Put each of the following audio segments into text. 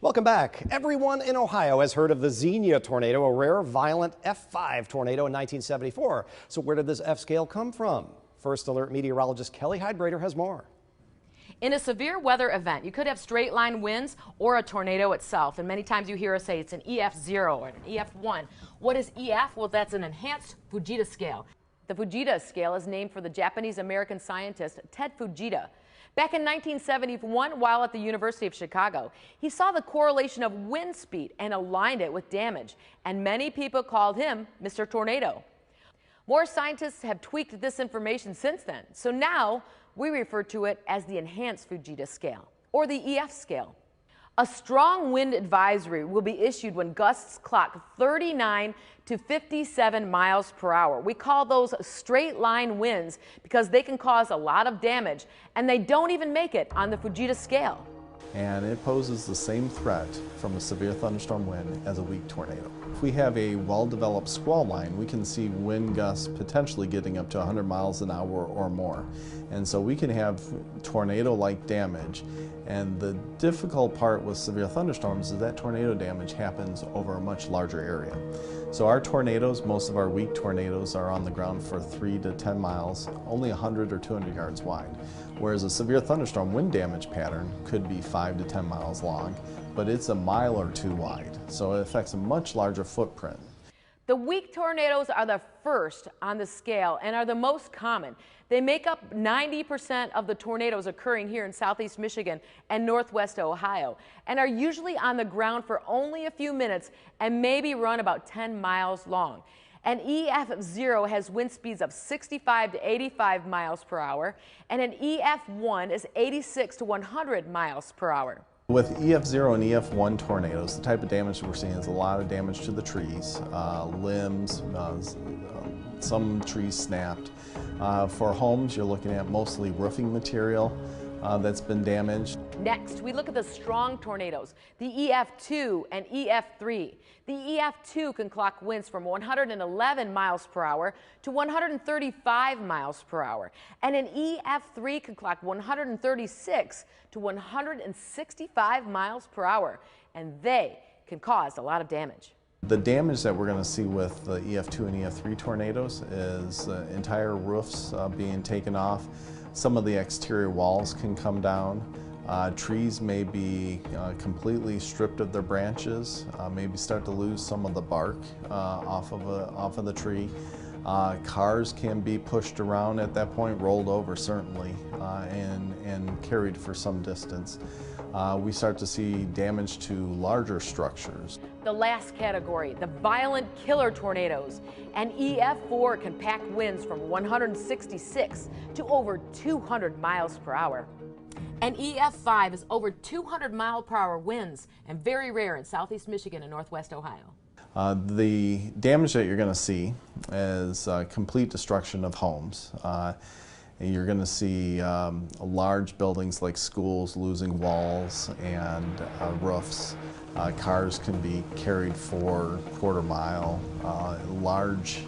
Welcome back. Everyone in Ohio has heard of the Xenia tornado, a rare, violent F5 tornado in 1974. So where did this F scale come from? First Alert meteorologist Kelly Heidbreder has more. In a severe weather event, you could have straight line winds or a tornado itself. And many times you hear us say it's an EF0 or an EF1. What is EF? Well, that's an enhanced Fujita scale. The Fujita scale is named for the Japanese-American scientist Ted Fujita. Back in 1971, while at the University of Chicago, he saw the correlation of wind speed and aligned it with damage. And many people called him Mr. Tornado. More scientists have tweaked this information since then. So now we refer to it as the enhanced Fujita scale or the EF scale. A strong wind advisory will be issued when gusts clock 39 to 57 miles per hour. We call those straight line winds because they can cause a lot of damage, and they don't even make it on the Fujita scale. And it poses the same threat from a severe thunderstorm wind as a weak tornado. If we have a well-developed squall line, we can see wind gusts potentially getting up to 100 miles an hour or more. And so we can have tornado-like damage. And the difficult part with severe thunderstorms is that tornado damage happens over a much larger area. So our tornadoes, most of our weak tornadoes, are on the ground for 3 to 10 miles, only 100 or 200 yards wide. Whereas a severe thunderstorm wind damage pattern could be 5 to 10 miles long, but it's a mile or two wide. So it affects a much larger footprint. The weak tornadoes are the first on the scale and are the most common. They make up 90% of the tornadoes occurring here in southeast Michigan and northwest Ohio, and are usually on the ground for only a few minutes and maybe run about 10 miles long. An EF0 has wind speeds of 65 to 85 miles per hour, and an EF1 is 86 to 100 miles per hour. With EF0 and EF1 tornadoes, the type of damage we're seeing is a lot of damage to the trees, limbs, some trees snapped. For homes, you're looking at mostly roofing material that's been damaged. Next, we look at the strong tornadoes, the EF2 and EF3. The EF2 can clock winds from 111 miles per hour to 135 miles per hour. And an EF3 can clock 136 to 165 miles per hour. And they can cause a lot of damage. The damage that we're going to see with the EF2 and EF3 tornadoes is entire roofs being taken off. Some of the exterior walls can come down. Trees may be completely stripped of their branches, maybe start to lose some of the bark off of the tree. Cars can be pushed around at that point, rolled over certainly, and carried for some distance. We start to see damage to larger structures. The last category, the violent killer tornadoes. An EF4 can pack winds from 166 to over 200 miles per hour. An EF5 is over 200 mile per hour winds and very rare in southeast Michigan and northwest Ohio. The damage that you're going to see is complete destruction of homes. You're going to see large buildings like schools losing walls and roofs. Cars can be carried for quarter mile. Large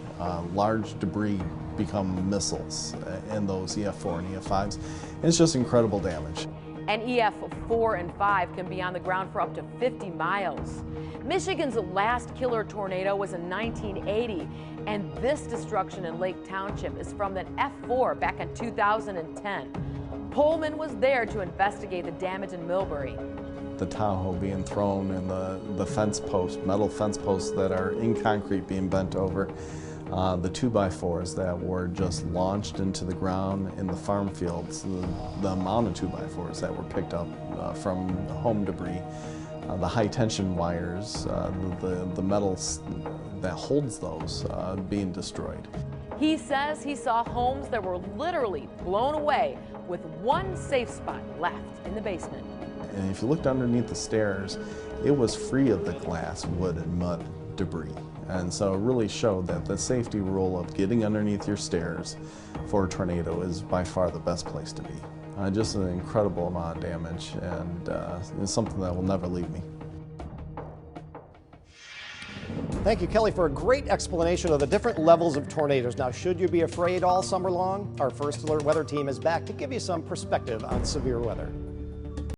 debris become missiles in those EF4 and EF5s. And it's just incredible damage. And EF4 and 5 can be on the ground for up to 50 miles. Michigan's last killer tornado was in 1980, and this destruction in Lake Township is from that F4 back in 2010. Pullman was there to investigate the damage in Millbury. The Tahoe being thrown and the fence posts, metal fence posts that are in concrete being bent over. The 2x4s that were just launched into the ground in the farm fields, the amount of 2x4s that were picked up from home debris, the high tension wires, the metals that holds those being destroyed. He says he saw homes that were literally blown away with one safe spot left in the basement. And if you looked underneath the stairs, it was free of the glass, wood, and mud debris. And so it really showed that the safety rule of getting underneath your stairs for a tornado is by far the best place to be. Just an incredible amount of damage, and it's something that will never leave me. Thank you, Kelly, for a great explanation of the different levels of tornadoes. Now, should you be afraid all summer long? Our First Alert weather team is back to give you some perspective on severe weather.